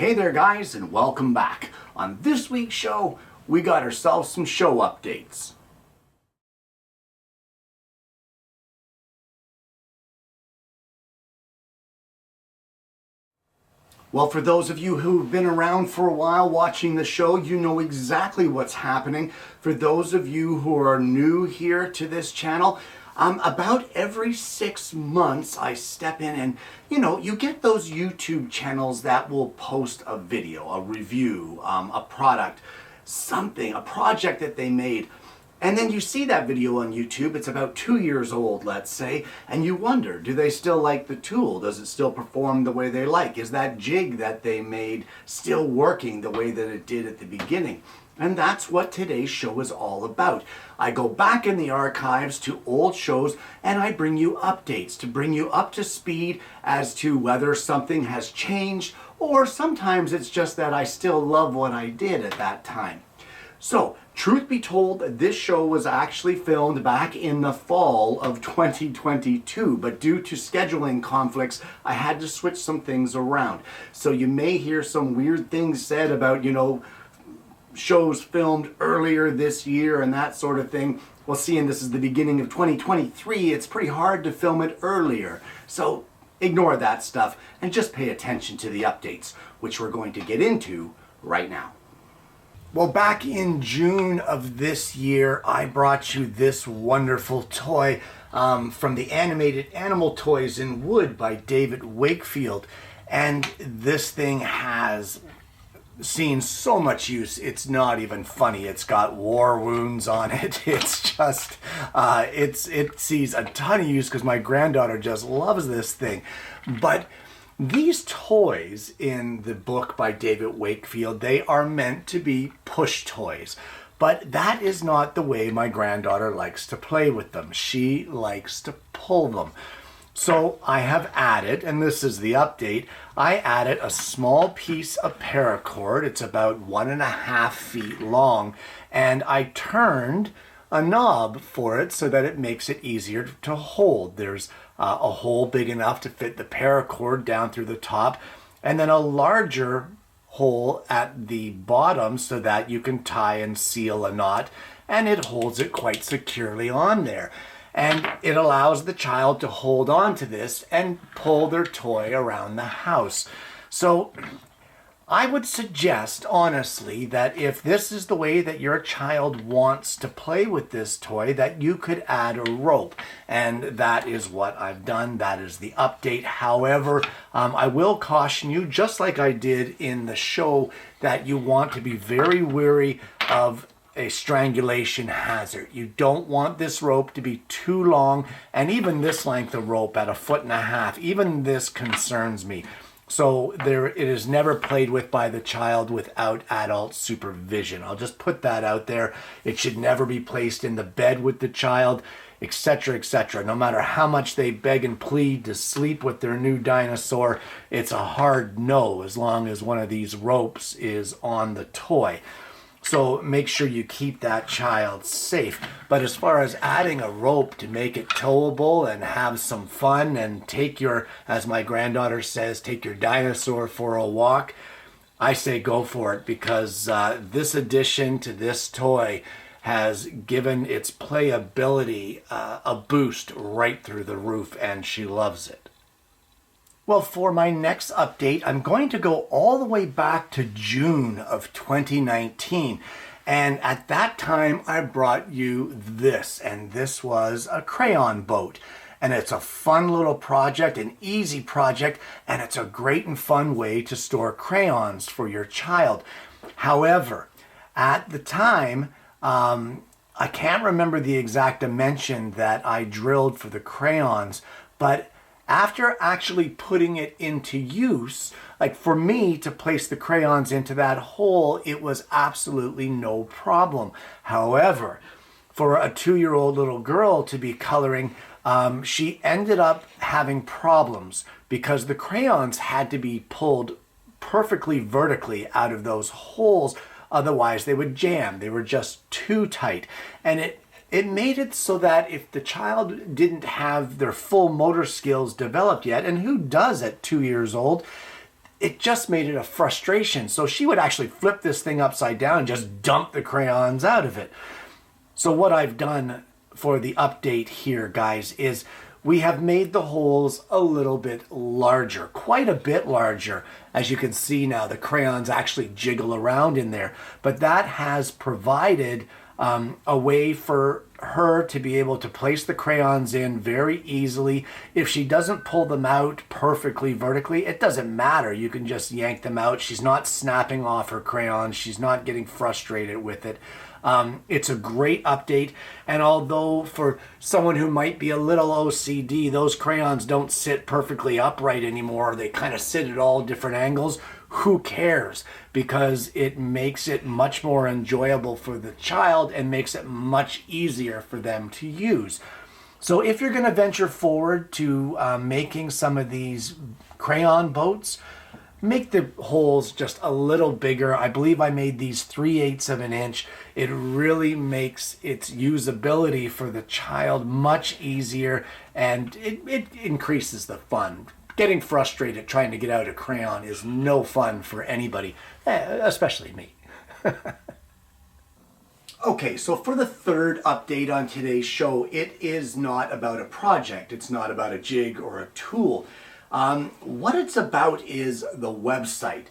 Hey there guys, and welcome back. On this week's show, we got ourselves some show updates. Well, for those of you who've been around for a while watching the show, you know exactly what's happening. For those of you who are new here to this channel, about every 6 months I step in and, you get those YouTube channels that will post a video, a review, a product, something, a project that they made. And then you see that video on YouTube, it's about 2 years old, let's say, and you wonder, do they still like the tool? Does it still perform the way they like? Is that jig that they made still working the way that it did at the beginning? And that's what today's show is all about. I go back in the archives to old shows and I bring you updates to bring you up to speed as to whether something has changed, or sometimes it's just that I still love what I did at that time. So, truth be told, this show was actually filmed back in the fall of 2022, but due to scheduling conflicts, I had to switch some things around. So you may hear some weird things said about, shows filmed earlier this year and that sort of thing. Well, seeing this is the beginning of 2023, it's pretty hard to film it earlier. So ignore that stuff and just pay attention to the updates, which we're going to get into right now. Well, back in June of this year, I brought you this wonderful toy from the Animated Animal Toys in Wood by David Wakefield. And this thing has seen so much use, it's not even funny. It's got war wounds on it. It's just, it sees a ton of use because my granddaughter just loves this thing. But these toys in the book by David Wakefield, they are meant to be push toys. But that is not the way my granddaughter likes to play with them. She likes to pull them. So I have added, and this is the update, I added a small piece of paracord. It's about 1.5 feet long, and I turned a knob for it so that it makes it easier to hold. There's a hole big enough to fit the paracord down through the top, and then a larger hole at the bottom so that you can tie and seal a knot, and it holds it quite securely on there. And it allows the child to hold on to this and pull their toy around the house. So I would suggest, honestly, that if this is the way that your child wants to play with this toy, that you could add a rope. And that is what I've done. That is the update. However, I will caution you, just like I did in the show, that you want to be very wary of a strangulation hazard. You don't want this rope to be too long, and even this length of rope at 1.5 feet, even this concerns me. So it is never played with by the child without adult supervision. I'll just put that out there. It should never be placed in the bed with the child, etc., etc. No matter how much they beg and plead to sleep with their new dinosaur, it's a hard no as long as one of these ropes is on the toy. So make sure you keep that child safe. But as far as adding a rope to make it towable and have some fun and take your, as my granddaughter says, take your dinosaur for a walk, I say go for it, because this addition to this toy has given its playability a boost right through the roof, and she loves it. Well, for my next update, I'm going to go all the way back to June of 2019. And at that time, I brought you this, and this was a crayon boat. And it's a fun little project, an easy project, and it's a great and fun way to store crayons for your child. However, at the time, I can't remember the exact dimension that I drilled for the crayons, but after actually putting it into use, like for me to place the crayons into that hole, it was absolutely no problem. However, for a 2-year-old little girl to be coloring, she ended up having problems because the crayons had to be pulled perfectly vertically out of those holes. Otherwise, they would jam. They were just too tight. And it made it so that if the child didn't have their full motor skills developed yet, and who does at 2 years old, it just made it a frustration. So she would actually flip this thing upside down and just dump the crayons out of it. So what I've done for the update here, guys, is we have made the holes a little bit larger, quite a bit larger. As you can see now, the crayons actually jiggle around in there. But that has provided a way for her to be able to place the crayons in very easily. If she doesn't pull them out perfectly vertically, it doesn't matter. You can just yank them out. She's not snapping off her crayons. She's not getting frustrated with it. It's a great update, and although for someone who might be a little OCD, those crayons don't sit perfectly upright anymore, they kind of sit at all different angles, who cares? Because it makes it much more enjoyable for the child and makes it much easier for them to use. So if you're going to venture forward to making some of these crayon boats, make the holes just a little bigger. I believe I made these 3/8 of an inch. It really makes its usability for the child much easier, and it increases the fun. Getting frustrated trying to get out a crayon is no fun for anybody, especially me. Okay, so for the third update on today's show, it is not about a project. It's not about a jig or a tool. What it's about is the website.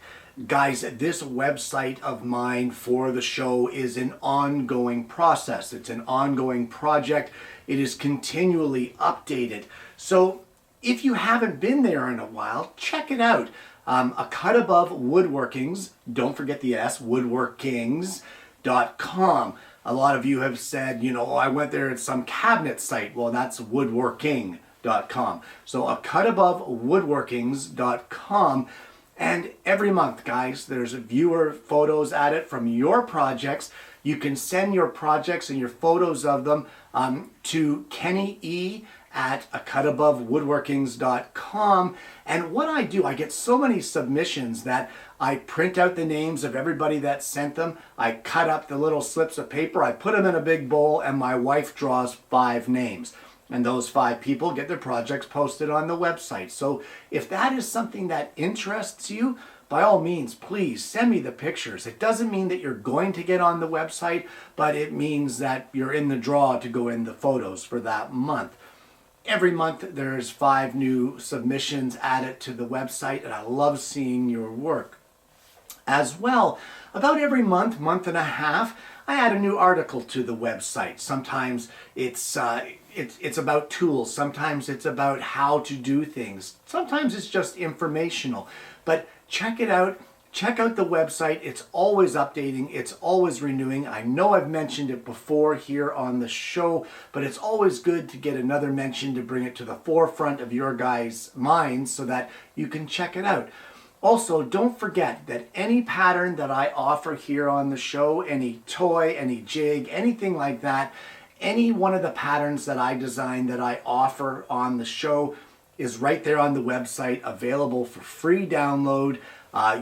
Guys, this website of mine for the show is an ongoing process. It's an ongoing project. It is continually updated. So if you haven't been there in a while, check it out. Acutabove Woodworkings, don't forget the S, woodworkings.com. A lot of you have said, you know, oh, I went there at some cabinet site. Well, that's woodworking.com. So Acutabovewoodworkings.com, and every month, guys, there's viewer photos at it from your projects. You can send your projects and your photos of them to Kenny E at Acutabovewoodworkings.com. And what I do, I get so many submissions that I print out the names of everybody that sent them. I cut up the little slips of paper, I put them in a big bowl, and my wife draws 5 names. And those 5 people get their projects posted on the website. So if that is something that interests you, by all means, please send me the pictures. It doesn't mean that you're going to get on the website, but it means that you're in the draw to go in the photos for that month. Every month there's 5 new submissions added to the website, and I love seeing your work. As well, about every month, month and a half, I add a new article to the website. Sometimes it's about tools. Sometimes it's about how to do things. Sometimes it's just informational. But check it out. Check out the website. It's always updating. It's always renewing. I know I've mentioned it before here on the show, but it's always good to get another mention to bring it to the forefront of your guys' minds so that you can check it out. Also, don't forget that any pattern that I offer here on the show, any toy, any jig, anything like that, any one of the patterns that I design that I offer on the show is right there on the website, available for free download.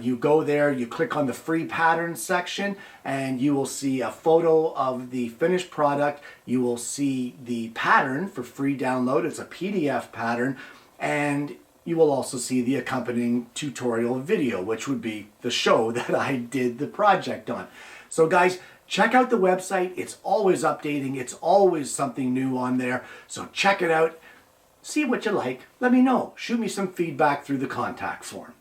You go there, you click on the free patterns section, and you will see a photo of the finished product. You will see the pattern for free download. It's a PDF pattern, and you will also see the accompanying tutorial video, which would be the show that I did the project on. So guys, check out the website. It's always updating. It's always something new on there. So check it out. See what you like. Let me know. Shoot me some feedback through the contact form.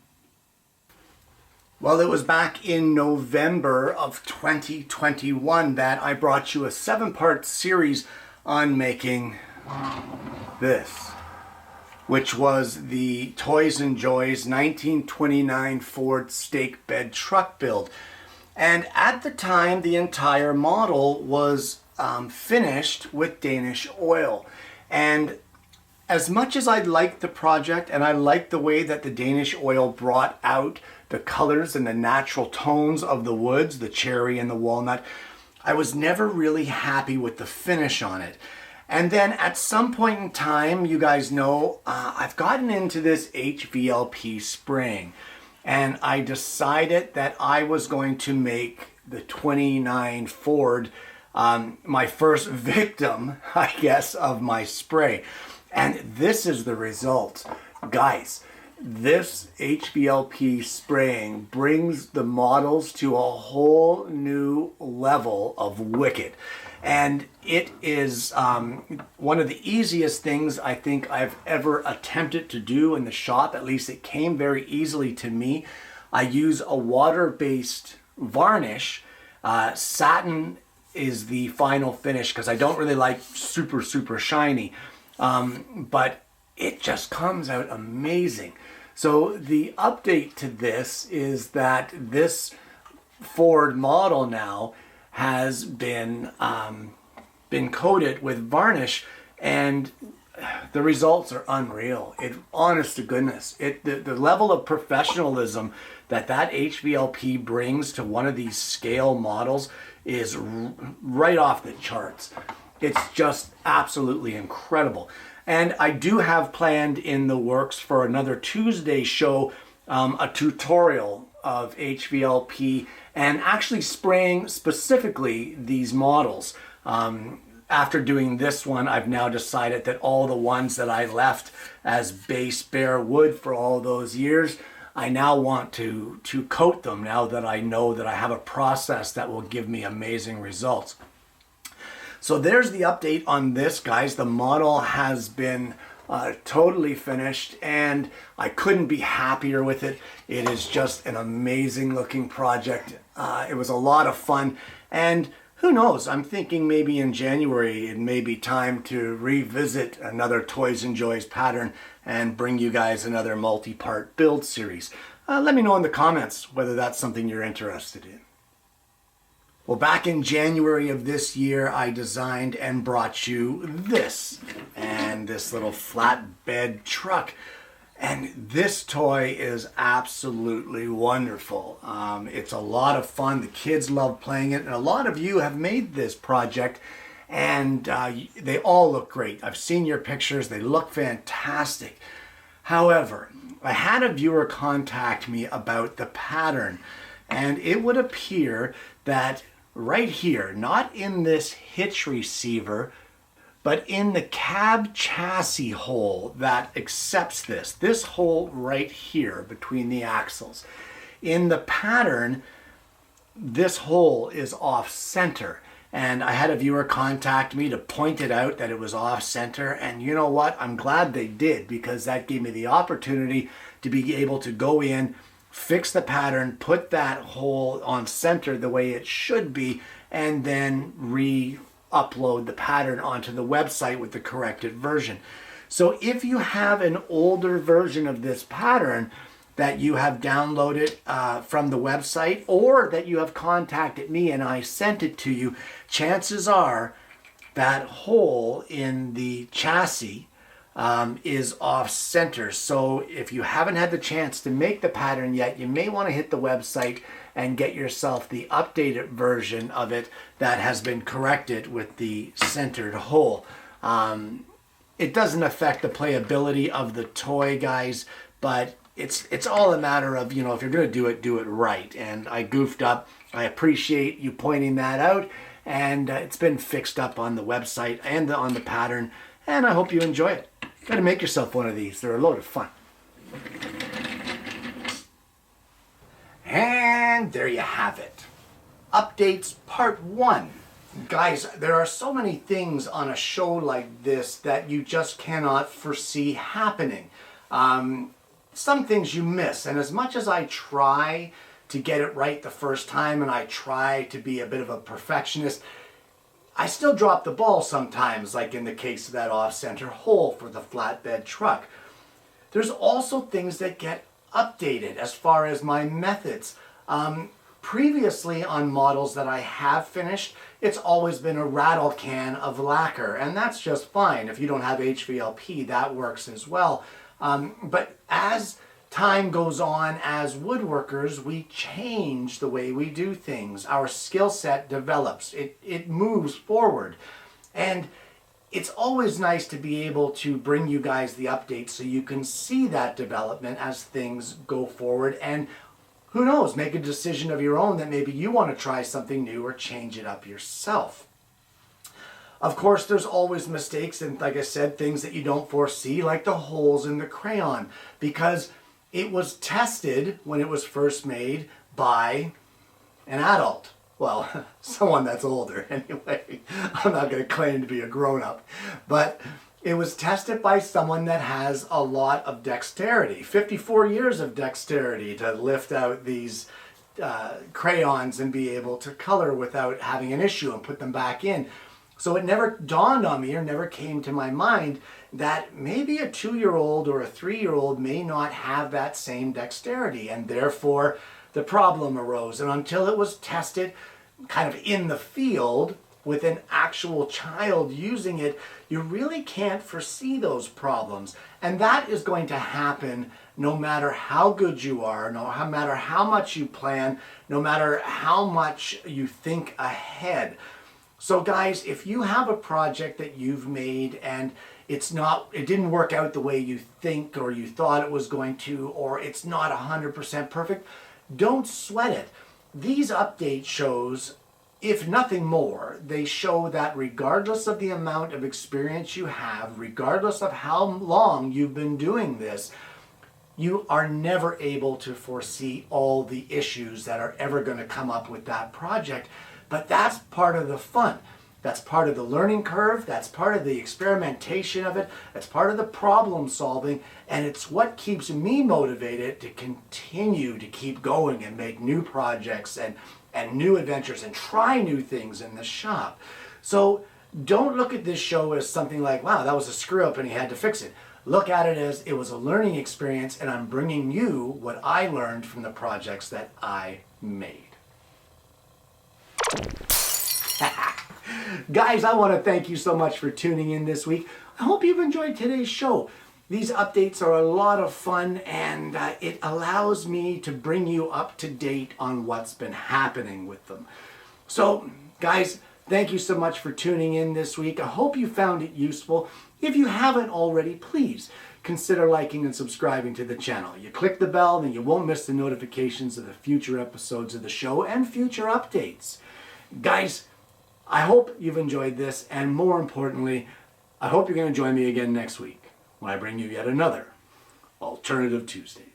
Well, it was back in November of 2021 that I brought you a 7-part series on making this, which was the Toys and Joys 1929 Ford stake bed truck build. And at the time, the entire model was finished with Danish oil. And as much as I liked the project, and I liked the way that the Danish oil brought out the colors and the natural tones of the woods, the cherry and the walnut, I was never really happy with the finish on it. And then at some point in time, you guys know, I've gotten into this HVLP spraying, and I decided that I was going to make the 29 Ford my first victim, I guess, of my spray. And this is the result. Guys, This HVLP spraying brings the models to a whole new level of wicked. And it is one of the easiest things I think I've ever attempted to do in the shop. At least it came very easily to me. I use a water-based varnish. Satin is the final finish because I don't really like super shiny. But it just comes out amazing. So the update to this is that this Ford model now has been coated with varnish, and the results are unreal. Honest to goodness, the level of professionalism that HVLP brings to one of these scale models is right off the charts. It's just absolutely incredible. And I do have planned in the works for another Tuesday show a tutorial of HVLP and actually spraying specifically these models. After doing this one, I've now decided that all the ones that I left as base bare wood for all those years, I now want to coat them now that I know that I have a process that will give me amazing results. So there's the update on this, guys. The model has been totally finished, and I couldn't be happier with it. It is just an amazing looking project. It was a lot of fun, and who knows, I'm thinking maybe in January it may be time to revisit another Toys and Joys pattern and bring you guys another multi-part build series. Let me know in the comments whether that's something you're interested in. Well, back in January of this year, I designed and brought you this, and this little flatbed truck. And this toy is absolutely wonderful. It's a lot of fun. The kids love playing it, and a lot of you have made this project, and they all look great. I've seen your pictures. They look fantastic. However, I had a viewer contact me about the pattern, and it would appear that right here, not in this hitch receiver, but in the cab chassis hole that accepts this hole right here between the axles. In the pattern, this hole is off center. And I had a viewer contact me to point it out that it was off center. And you know what? I'm glad they did, because that gave me the opportunity to be able to go in, fix the pattern, put that hole on center the way it should be, and then re-upload the pattern onto the website with the corrected version. So if you have an older version of this pattern that you have downloaded from the website, or that you have contacted me and I sent it to you, chances are that hole in the chassis is off center. So if you haven't had the chance to make the pattern yet, you may want to hit the website and get yourself the updated version of it that has been corrected with the centered hole. It doesn't affect the playability of the toy, guys, but it's all a matter of, you know, if you're going to do it right. And I goofed up. I appreciate you pointing that out, and it's been fixed up on the website and on the pattern, and I hope you enjoy it. Got to make yourself one of these. They're a load of fun. And there you have it. Updates part 1. Guys, there are so many things on a show like this that you just cannot foresee happening. Some things you miss, and as much as I try to get it right the first time, and I try to be a bit of a perfectionist, I still drop the ball sometimes, like in the case of that off-center hole for the flatbed truck. There's also things that get updated as far as my methods. Previously on models that I have finished, it's always been a rattle can of lacquer, and that's just fine. If you don't have HVLP, that works as well. But as time goes on, as woodworkers, we change the way we do things. Our skill set develops. It moves forward. And it's always nice to be able to bring you guys the updates so you can see that development as things go forward. And who knows, make a decision of your own that maybe you want to try something new or change it up yourself. Of course, there's always mistakes, and like I said, things that you don't foresee, like the holes in the crayon, because It was tested when it was first made by an adult. Well, someone that's older anyway. I'm not going to claim to be a grown-up. But it was tested by someone that has a lot of dexterity. 54 years of dexterity to lift out these crayons and be able to color without having an issue and put them back in. So it never dawned on me or never came to my mind that maybe a 2-year-old or a 3-year-old may not have that same dexterity, and therefore the problem arose. And until it was tested kind of in the field with an actual child using it, you really can't foresee those problems. And that is going to happen no matter how good you are, no matter how much you plan, no matter how much you think ahead. So guys, if you have a project that you've made and it didn't work out the way you think or you thought it was going to, or it's not 100% perfect, don't sweat it. These update shows, if nothing more, they show that regardless of the amount of experience you have, regardless of how long you've been doing this, you are never able to foresee all the issues that are ever going to come up with that project. But that's part of the fun. That's part of the learning curve. That's part of the experimentation of it. That's part of the problem solving. And it's what keeps me motivated to continue to keep going and make new projects and new adventures and try new things in the shop. So don't look at this show as something like, wow, that was a screw up and he had to fix it. Look at it as it was a learning experience and I'm bringing you what I learned from the projects that I made. Guys, I want to thank you so much for tuning in this week. I hope you've enjoyed today's show. These updates are a lot of fun and it allows me to bring you up to date on what's been happening with them. So, guys, thank you so much for tuning in this week. I hope you found it useful. If you haven't already, please consider liking and subscribing to the channel. You click the bell, then you won't miss the notifications of the future episodes of the show and future updates. Guys, I hope you've enjoyed this, and more importantly, I hope you're going to join me again next week when I bring you yet another Alternative Tuesday.